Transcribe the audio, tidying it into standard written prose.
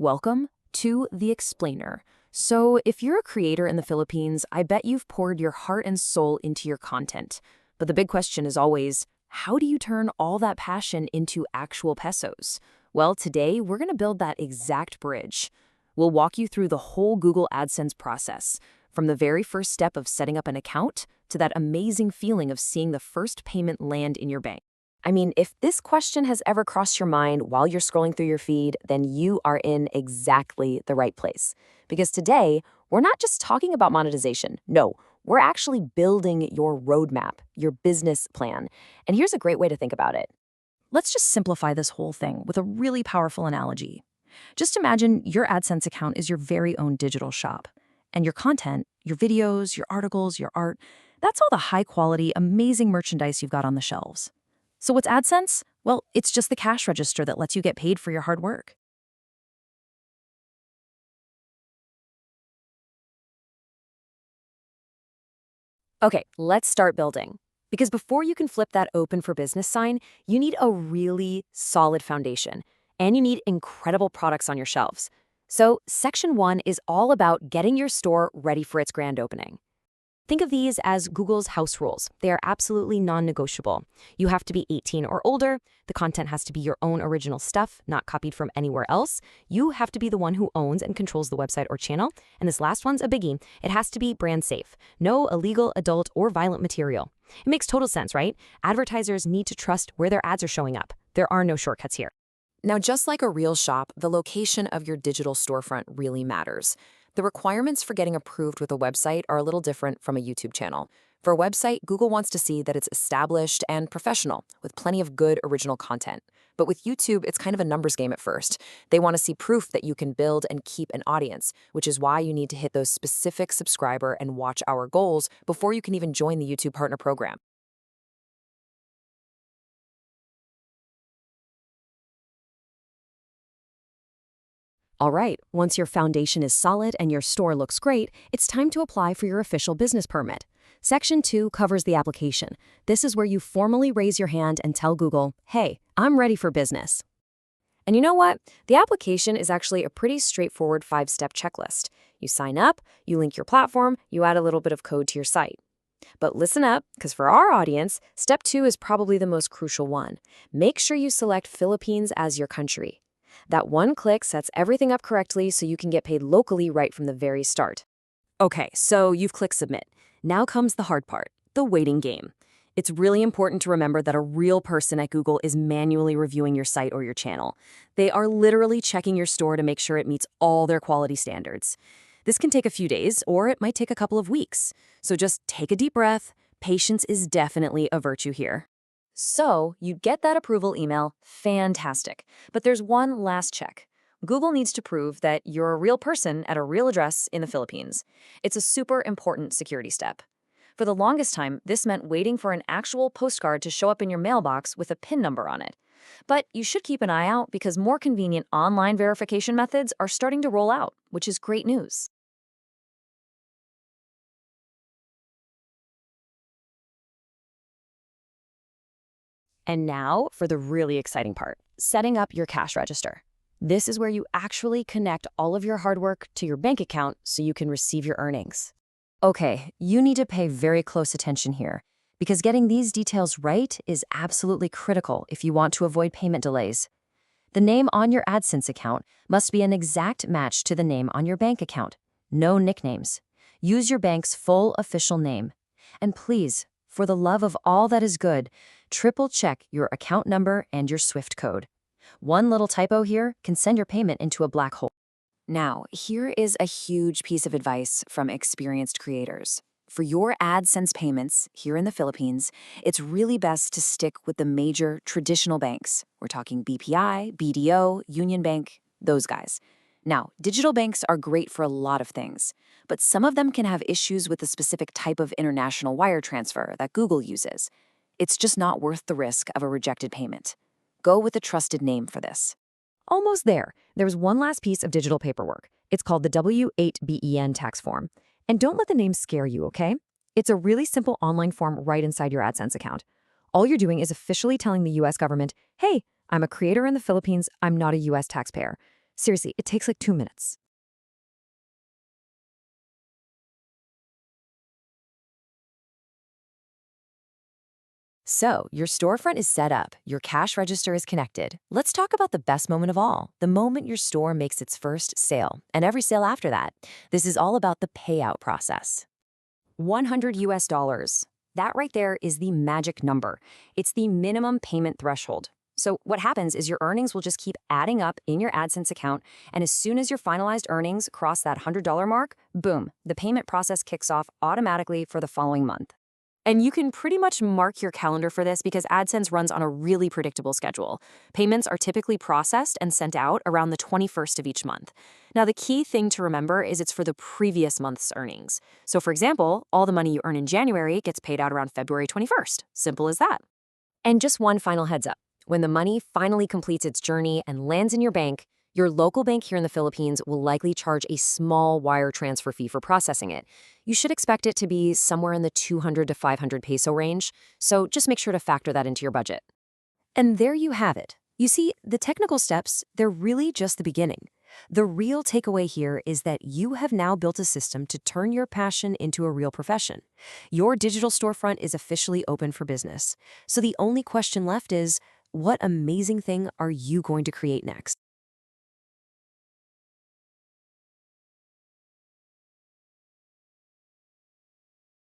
Welcome to The Explainer. So, if you're a creator in the Philippines, I bet you've poured your heart and soul into your content. But the big question is always, how do you turn all that passion into actual pesos? Well, today we're going to build that exact bridge. We'll walk you through the whole Google AdSense process, from the very first step of setting up an account to that amazing feeling of seeing the first payment land in your bank. I mean, if this question has ever crossed your mind while you're scrolling through your feed, then you are in exactly the right place. Because today, we're not just talking about monetization. No, we're actually building your roadmap, your business plan. And here's a great way to think about it. Let's just simplify this whole thing with a really powerful analogy. Just imagine your AdSense account is your very own digital shop. And your content, your videos, your articles, your art, that's all the high-quality, amazing merchandise you've got on the shelves. So what's AdSense? Well, it's just the cash register that lets you get paid for your hard work. Okay, let's start building. Because before you can flip that open for business sign, you need a really solid foundation. And you need incredible products on your shelves. So Section 1 is all about getting your store ready for its grand opening. Think of these as Google's house rules. They are absolutely non-negotiable. You have to be 18 or older. The content has to be your own original stuff, not copied from anywhere else. You have to be the one who owns and controls the website or channel. And this last one's a biggie. It has to be brand safe. No illegal, adult, or violent material. It makes total sense, right? Advertisers need to trust where their ads are showing up. There are no shortcuts here. Now, just like a real shop, the location of your digital storefront really matters. The requirements for getting approved with a website are a little different from a YouTube channel. For a website, Google wants to see that it's established and professional, with plenty of good original content. But with YouTube, it's kind of a numbers game at first. They want to see proof that you can build and keep an audience, which is why you need to hit those specific subscriber and watch hour goals before you can even join the YouTube Partner Program. All right, once your foundation is solid and your store looks great, it's time to apply for your official business permit. Section 2 covers the application. This is where you formally raise your hand and tell Google, hey, I'm ready for business. And you know what? The application is actually a pretty straightforward 5-step checklist. You sign up, you link your platform, you add a little bit of code to your site. But listen up, because for our audience, step 2 is probably the most crucial one. Make sure you select Philippines as your country. That one click sets everything up correctly so you can get paid locally right from the very start. Okay, so you've clicked submit. Now comes the hard part, the waiting game. It's really important to remember that a real person at Google is manually reviewing your site or your channel. They are literally checking your store to make sure it meets all their quality standards. This can take a few days, or it might take a couple of weeks. So just take a deep breath. Patience is definitely a virtue here. So, you get that approval email, fantastic. But there's one last check. Google needs to prove that you're a real person at a real address in the Philippines. It's a super important security step. For the longest time, this meant waiting for an actual postcard to show up in your mailbox with a PIN number on it. But you should keep an eye out because more convenient online verification methods are starting to roll out, which is great news. And now for the really exciting part, setting up your cash register. This is where you actually connect all of your hard work to your bank account so you can receive your earnings. Okay, you need to pay very close attention here, because getting these details right is absolutely critical if you want to avoid payment delays. The name on your AdSense account must be an exact match to the name on your bank account. No nicknames. Use your bank's full official name. And please, for the love of all that is good, triple check your account number and your SWIFT code. One little typo here can send your payment into a black hole. Now, here is a huge piece of advice from experienced creators. For your AdSense payments here in the Philippines, it's really best to stick with the major traditional banks. We're talking BPI, BDO, Union Bank, those guys. Now, digital banks are great for a lot of things, but some of them can have issues with the specific type of international wire transfer that Google uses. It's just not worth the risk of a rejected payment. Go with a trusted name for this. Almost there. There's one last piece of digital paperwork. It's called the W-8BEN tax form. And don't let the name scare you, okay? It's a really simple online form right inside your AdSense account. All you're doing is officially telling the US government, hey, I'm a creator in the Philippines, I'm not a US taxpayer. Seriously, it takes like 2 minutes. So, your storefront is set up, your cash register is connected. Let's talk about the best moment of all, the moment your store makes its first sale, and every sale after that. This is all about the payout process. 100 US dollars. That right there is the magic number. It's the minimum payment threshold. So, what happens is your earnings will just keep adding up in your AdSense account, and as soon as your finalized earnings cross that $100 mark, boom, the payment process kicks off automatically for the following month. And you can pretty much mark your calendar for this because AdSense runs on a really predictable schedule. Payments are typically processed and sent out around the 21st of each month. Now, the key thing to remember is it's for the previous month's earnings. So, for example, all the money you earn in January gets paid out around February 21st. Simple as that. And just one final heads up. When the money finally completes its journey and lands in your bank, your local bank here in the Philippines will likely charge a small wire transfer fee for processing it. You should expect it to be somewhere in the 200 to 500 peso range, so just make sure to factor that into your budget. And there you have it. You see, the technical steps, they're really just the beginning. The real takeaway here is that you have now built a system to turn your passion into a real profession. Your digital storefront is officially open for business. So the only question left is, what amazing thing are you going to create next?